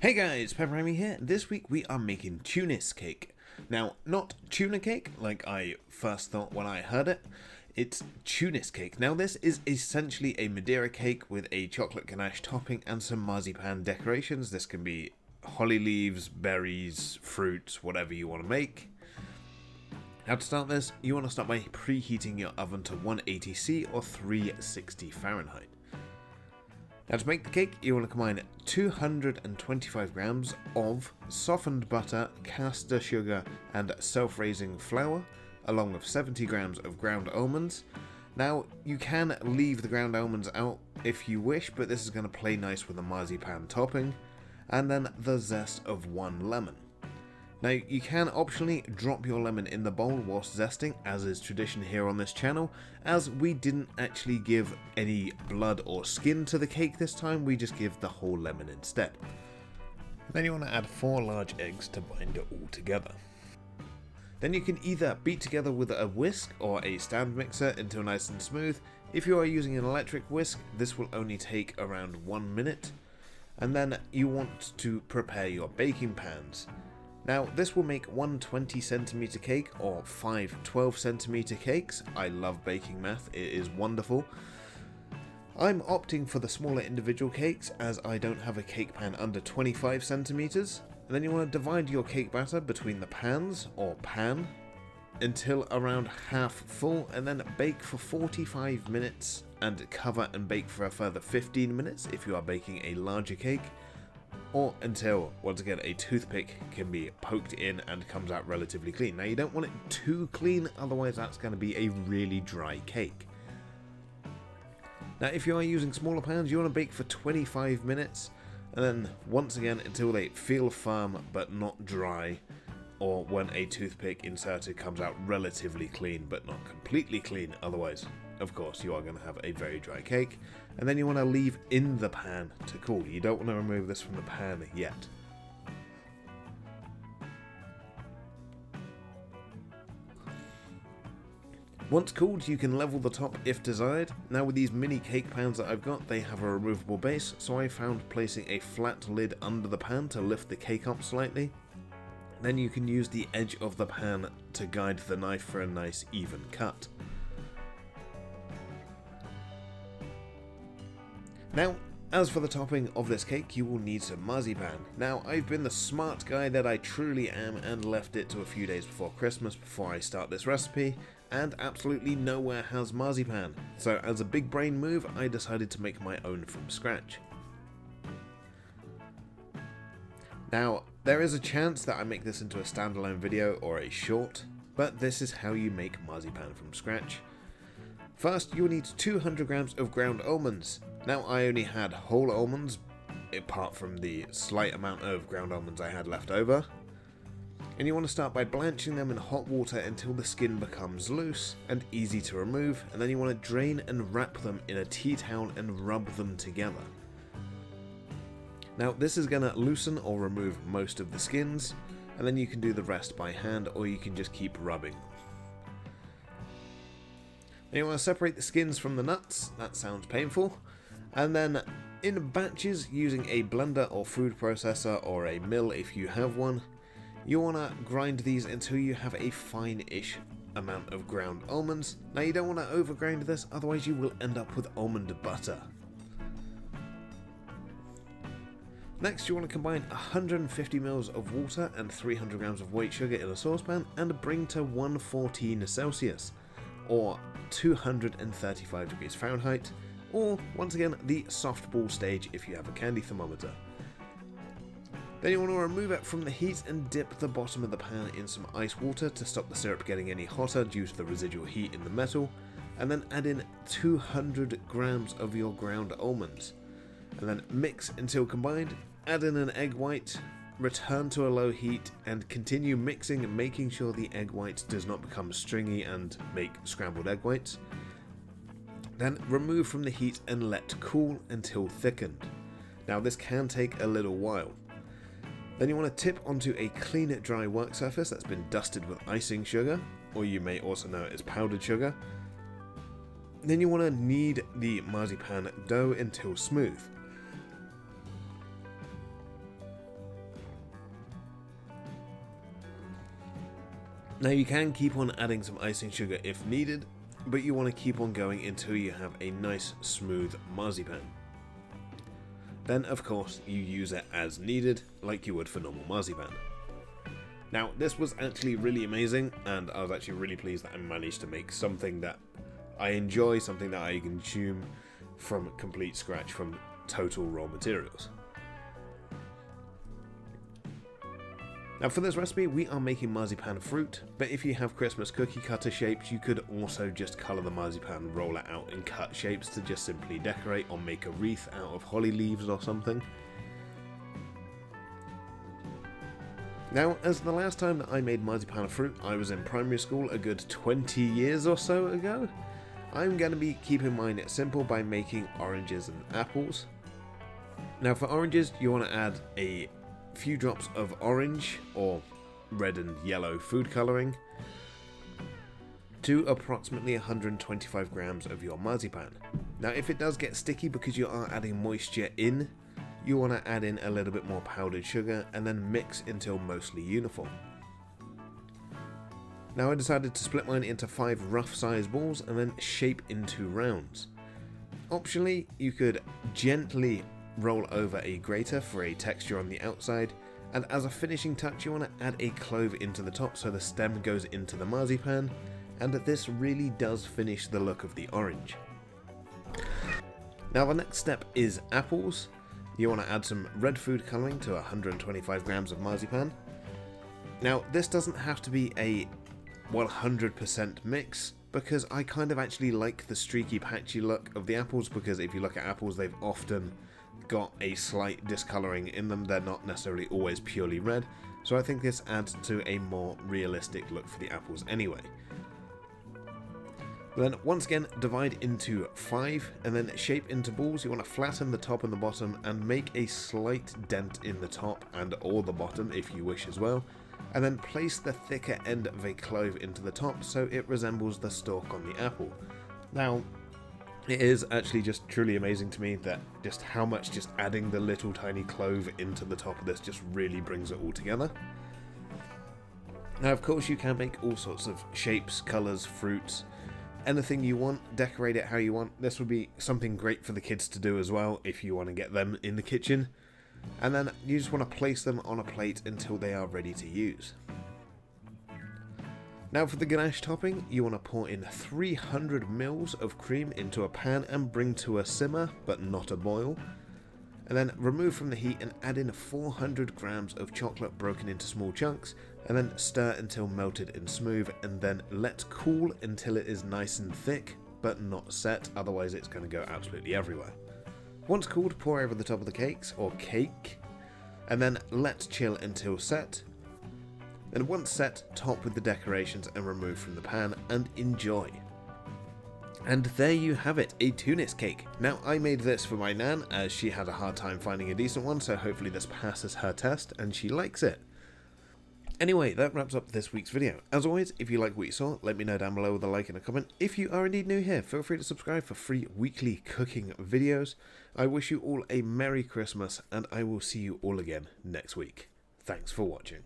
Hey guys, PepperAmmy here. This week we are making Tunis cake. Now, not tuna cake like I first thought when I heard it. It's Tunis cake. Now this is essentially a Madeira cake with a chocolate ganache topping and some marzipan decorations. This can be holly leaves, berries, fruits, whatever you want to make. Now to start this, you want to start by preheating your oven to 180°C or 360 Fahrenheit. Now to make the cake, you want to combine 225 grams of softened butter, caster sugar and self-raising flour, along with 70 grams of ground almonds. Now you can leave the ground almonds out if you wish, but this is going to play nice with the marzipan topping, and then the zest of 1 lemon. Now you can optionally drop your lemon in the bowl whilst zesting, as is tradition here on this channel, as we didn't actually give any blood or skin to the cake this time, we just give the whole lemon instead. Then you want to add 4 large eggs to bind it all together. Then you can either beat together with a whisk or a stand mixer until nice and smooth. If you are using an electric whisk, this will only take around 1 minute. And then you want to prepare your baking pans. Now this will make one 20cm cake or 5 12cm cakes. I love baking math, it is wonderful. I'm opting for the smaller individual cakes as I don't have a cake pan under 25cm. And then you want to divide your cake batter between the pans or pan until around half full, and then bake for 45 minutes and cover and bake for a further 15 minutes if you are baking a larger cake. Or until, once again, a toothpick can be poked in and comes out relatively clean. Now you don't want it too clean, otherwise that's going to be a really dry cake. Now if you are using smaller pans, you want to bake for 25 minutes, and then once again until they feel firm but not dry, or when a toothpick inserted comes out relatively clean but not completely clean, otherwise of course you are going to have a very dry cake. And then you want to leave in the pan to cool. You don't want to remove this from the pan yet. Once cooled, you can level the top if desired. Now with these mini cake pans that I've got, they have a removable base, so I found placing a flat lid under the pan to lift the cake up slightly. Then you can use the edge of the pan to guide the knife for a nice even cut. Now, as for the topping of this cake, you will need some marzipan. Now, I've been the smart guy that I truly am and left it to a few days before Christmas before I start this recipe, and absolutely nowhere has marzipan. So as a big brain move, I decided to make my own from scratch. Now, there is a chance that I make this into a standalone video or a short, but this is how you make marzipan from scratch. First, you will need 200 grams of ground almonds. Now, I only had whole almonds, apart from the slight amount of ground almonds I had left over. And you want to start by blanching them in hot water until the skin becomes loose and easy to remove, and then you want to drain and wrap them in a tea towel and rub them together. Now, this is going to loosen or remove most of the skins, and then you can do the rest by hand, or you can just keep rubbing. Then you want to separate the skins from the nuts. That sounds painful. And then in batches, using a blender or food processor or a mill if you have one, you want to grind these until you have a fine-ish amount of ground almonds. Now you don't want to overgrind this, otherwise you will end up with almond butter. Next, you want to combine 150 ml of water and 300 grams of white sugar in a saucepan and bring to 114 Celsius, or 235 degrees Fahrenheit, or once again the softball stage if you have a candy thermometer. Then you want to remove it from the heat and dip the bottom of the pan in some ice water to stop the syrup getting any hotter due to the residual heat in the metal, and then add in 200 grams of your ground almonds, and then mix until combined. Add in an egg white, return to a low heat, and continue mixing, making sure the egg white does not become stringy and make scrambled egg whites. Then remove from the heat and let cool until thickened. Now this can take a little while. Then you want to tip onto a clean dry work surface that's been dusted with icing sugar, or you may also know it as powdered sugar. Then you want to knead the marzipan dough until smooth. Now you can keep on adding some icing sugar if needed, but you want to keep on going until you have a nice smooth marzipan. Then of course you use it as needed, like you would for normal marzipan. Now this was actually really amazing, and I was actually really pleased that I managed to make something that I enjoy, something that I consume from complete scratch, from total raw materials. Now for this recipe we are making marzipan fruit, but if you have Christmas cookie cutter shapes, you could also just colour the marzipan, roll it out in cut shapes to just simply decorate, or make a wreath out of holly leaves or something. Now, as the last time that I made marzipan fruit, I was in primary school a good 20 years or so ago, I'm going to be keeping mine simple by making oranges and apples. Now for oranges, you want to add a few drops of orange or red and yellow food colouring to approximately 125 grams of your marzipan. Now if it does get sticky because you are adding moisture in, you want to add in a little bit more powdered sugar and then mix until mostly uniform. Now I decided to split mine into 5 rough size balls and then shape into rounds. Optionally, you could gently roll over a grater for a texture on the outside, and as a finishing touch you want to add a clove into the top so the stem goes into the marzipan, and this really does finish the look of the orange. Now the next step is apples. You want to add some red food colouring to 125 grams of marzipan. Now this doesn't have to be a 100% mix, because I kind of actually like the streaky patchy look of the apples, because if you look at apples they've often got a slight discolouring in them, they're not necessarily always purely red, so I think this adds to a more realistic look for the apples anyway. Then once again divide into 5 and then shape into balls. You want to flatten the top and the bottom and make a slight dent in the top and or the bottom if you wish as well, and then place the thicker end of a clove into the top so it resembles the stalk on the apple. Now it is actually just truly amazing to me that just how much just adding the little tiny clove into the top of this just really brings it all together. Now of course you can make all sorts of shapes, colours, fruits, anything you want, decorate it how you want. This would be something great for the kids to do as well if you want to get them in the kitchen. And then you just want to place them on a plate until they are ready to use. Now for the ganache topping, you want to pour in 300 ml of cream into a pan and bring to a simmer, but not a boil. And then remove from the heat and add in 400 grams of chocolate broken into small chunks, and then stir until melted and smooth, and then let cool until it is nice and thick, but not set, otherwise it's going to go absolutely everywhere. Once cooled, pour over the top of the cakes, or cake, and then let chill until set. Then once set, top with the decorations and remove from the pan and enjoy. And there you have it, a Tunis cake. Now I made this for my nan as she had a hard time finding a decent one, so hopefully this passes her test and she likes it. Anyway, that wraps up this week's video. As always, if you like what you saw, let me know down below with a like and a comment. If you are indeed new here, feel free to subscribe for free weekly cooking videos. I wish you all a Merry Christmas, and I will see you all again next week. Thanks for watching.